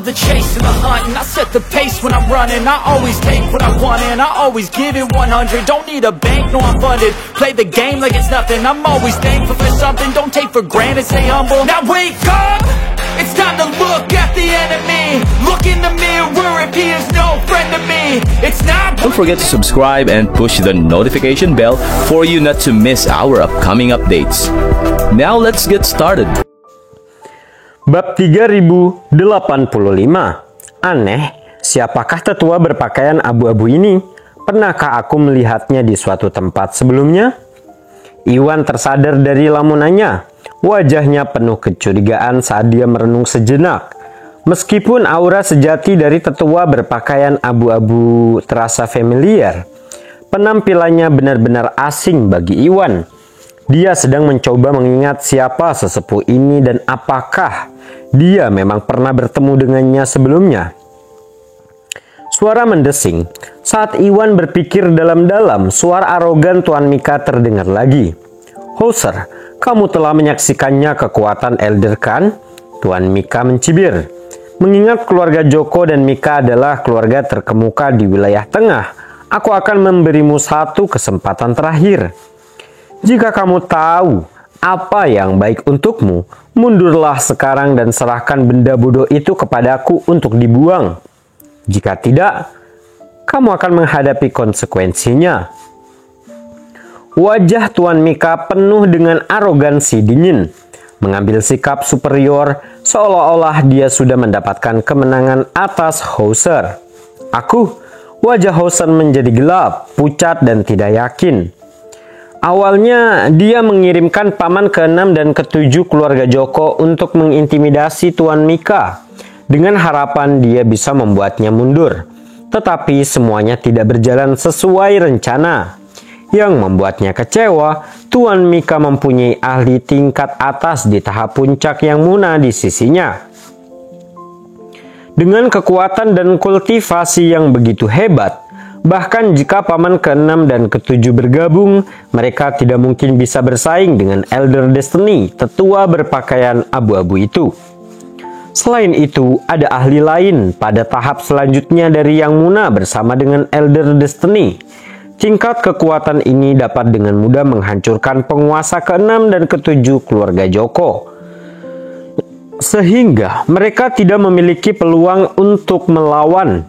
love the chase and the hunt, and I set the pace when I'm running. I always take what I want and I always give it 100. Don't need a bank, no I'm funded. Play the game like it's nothing. I'm always thankful for something. Don't take for granted, stay humble. Now wake up, it's time to look at the enemy. Look in the mirror if he is no friend to me. It's not. Don't forget to subscribe and push the notification bell for you not to miss our upcoming updates. Now let's get started. Bab 3085. Aneh, siapakah tetua berpakaian abu-abu ini? Pernahkah aku melihatnya di suatu tempat sebelumnya? Iwan tersadar dari lamunannya. Wajahnya penuh kecurigaan saat dia merenung sejenak. Meskipun aura sejati dari tetua berpakaian abu-abu terasa familiar, penampilannya benar-benar asing bagi Iwan. Dia sedang mencoba mengingat siapa sesepuh ini dan apakah dia memang pernah bertemu dengannya sebelumnya. Suara mendesing. Saat Iwan berpikir dalam-dalam, suara arogan Tuan Mika terdengar lagi. "Hauser, kamu telah menyaksikannya kekuatan Elder kan?" Tuan Mika mencibir. "Mengingat keluarga Joko dan Mika adalah keluarga terkemuka di wilayah tengah, aku akan memberimu satu kesempatan terakhir. Jika kamu tahu apa yang baik untukmu, mundurlah sekarang dan serahkan benda bodoh itu kepadaku untuk dibuang. Jika tidak, kamu akan menghadapi konsekuensinya." Wajah Tuan Mika penuh dengan arogansi dingin, mengambil sikap superior seolah-olah dia sudah mendapatkan kemenangan atas Hauser. Wajah Hauser menjadi gelap, pucat dan tidak yakin. Awalnya dia mengirimkan paman ke-6 dan ke-7 keluarga Joko untuk mengintimidasi Tuan Mika dengan harapan dia bisa membuatnya mundur. Tetapi semuanya tidak berjalan sesuai rencana. Yang membuatnya kecewa, Tuan Mika mempunyai ahli tingkat atas di tahap puncak yang Muna di sisinya. Dengan kekuatan dan kultivasi yang begitu hebat, bahkan jika paman ke-6 dan ke-7 bergabung, mereka tidak mungkin bisa bersaing dengan Elder Destiny, tetua berpakaian abu-abu itu. Selain itu, ada ahli lain pada tahap selanjutnya dari Yang Muna bersama dengan Elder Destiny. Tingkat kekuatan ini dapat dengan mudah menghancurkan penguasa ke-6 dan ke-7 keluarga Joko. Sehingga mereka tidak memiliki peluang untuk melawan.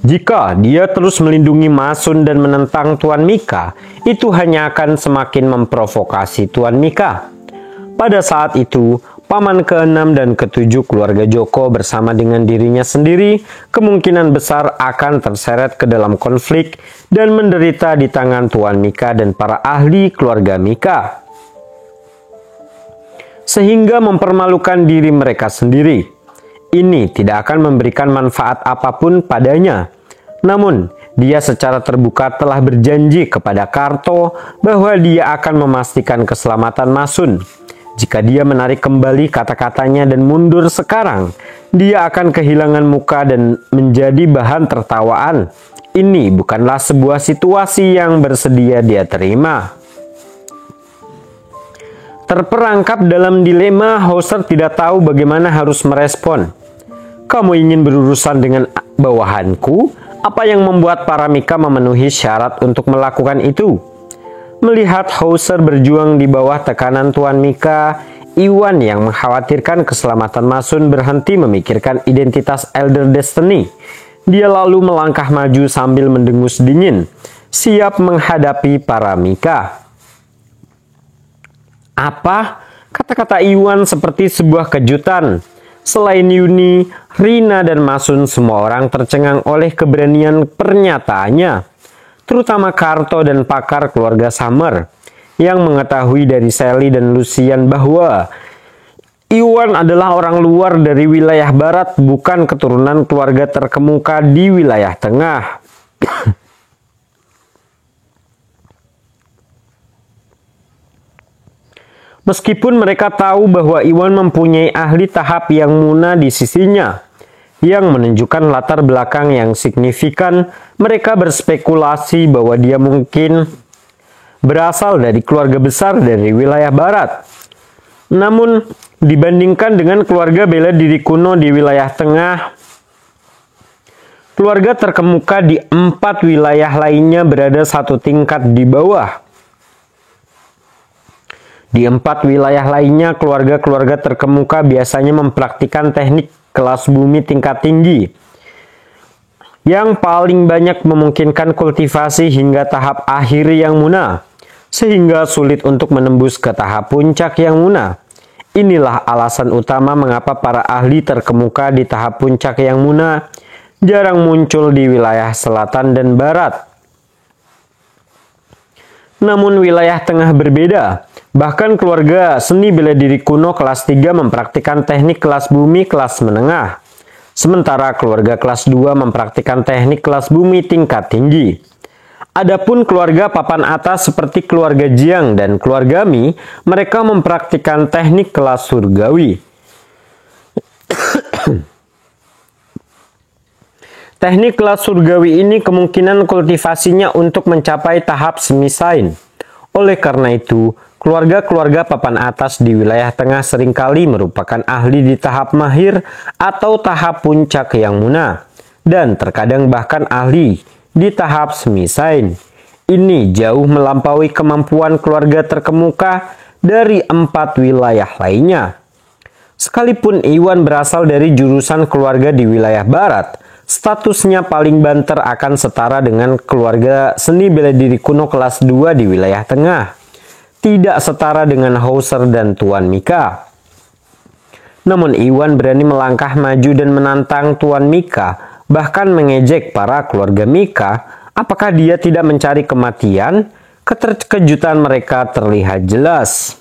Jika dia terus melindungi Masun dan menentang Tuan Mika, itu hanya akan semakin memprovokasi Tuan Mika. Pada saat itu, paman ke-6 dan ke-7 keluarga Joko bersama dengan dirinya sendiri kemungkinan besar akan terseret ke dalam konflik dan menderita di tangan Tuan Mika dan para ahli keluarga Mika. Sehingga mempermalukan diri mereka sendiri. Ini tidak akan memberikan manfaat apapun padanya. Namun, dia secara terbuka telah berjanji kepada Karto bahwa dia akan memastikan keselamatan Masun. Jika dia menarik kembali kata-katanya dan mundur sekarang, dia akan kehilangan muka dan menjadi bahan tertawaan. Ini bukanlah sebuah situasi yang bersedia dia terima. Terperangkap dalam dilema, Hauser tidak tahu bagaimana harus merespon. "Kamu ingin berurusan dengan bawahanku? Apa yang membuat para Mika memenuhi syarat untuk melakukan itu?" Melihat Hauser berjuang di bawah tekanan Tuan Mika, Iwan yang mengkhawatirkan keselamatan Masun berhenti memikirkan identitas Elder Destiny. Dia lalu melangkah maju sambil mendengus dingin, siap menghadapi para Mika. Apa? Kata-kata Iwan seperti sebuah kejutan. Selain Yuni, Rina dan Masun, semua orang tercengang oleh keberanian pernyataannya. Terutama Karto dan pakar keluarga Summer, yang mengetahui dari Sally dan Lucian bahwa Iwan adalah orang luar dari wilayah barat, bukan keturunan keluarga terkemuka di wilayah tengah. Meskipun mereka tahu bahwa Iwan mempunyai ahli tahap yang Muna di sisinya, yang menunjukkan latar belakang yang signifikan, mereka berspekulasi bahwa dia mungkin berasal dari keluarga besar dari wilayah barat. Namun, Dibandingkan dengan keluarga bela diri kuno di wilayah tengah, keluarga terkemuka di 4 wilayah lainnya berada satu tingkat di bawah. Di 4 wilayah lainnya, keluarga-keluarga terkemuka biasanya mempraktikkan teknik kelas bumi tingkat tinggi, yang paling banyak memungkinkan kultivasi hingga tahap akhir yang muna, sehingga sulit untuk menembus ke tahap puncak yang muna. Inilah alasan utama mengapa para ahli terkemuka di tahap puncak yang muna jarang muncul di wilayah selatan dan barat. Namun wilayah tengah berbeda. Bahkan keluarga seni bela diri kuno kelas 3 mempraktikkan teknik kelas bumi kelas menengah. Sementara keluarga kelas 2 mempraktikkan teknik kelas bumi tingkat tinggi. Adapun keluarga papan atas seperti keluarga Jiang dan keluarga Mi, mereka mempraktikkan teknik kelas surgawi. Teknik kelas surgawi ini kemungkinan kultivasinya untuk mencapai tahap semisain. Oleh karena itu, keluarga-keluarga papan atas di wilayah tengah seringkali merupakan ahli di tahap mahir atau tahap puncak yang muna, dan terkadang bahkan ahli di tahap semisain. Ini jauh melampaui kemampuan keluarga terkemuka dari 4 wilayah lainnya. Sekalipun Iwan berasal dari jurusan keluarga di wilayah barat, statusnya paling banter akan setara dengan keluarga seni bela diri kuno kelas 2 di wilayah tengah. Tidak setara dengan Hauser dan Tuan Mika. Namun Iwan berani melangkah maju dan menantang Tuan Mika, bahkan mengejek para keluarga Mika. Apakah dia tidak mencari kematian? Keterkejutan mereka terlihat jelas.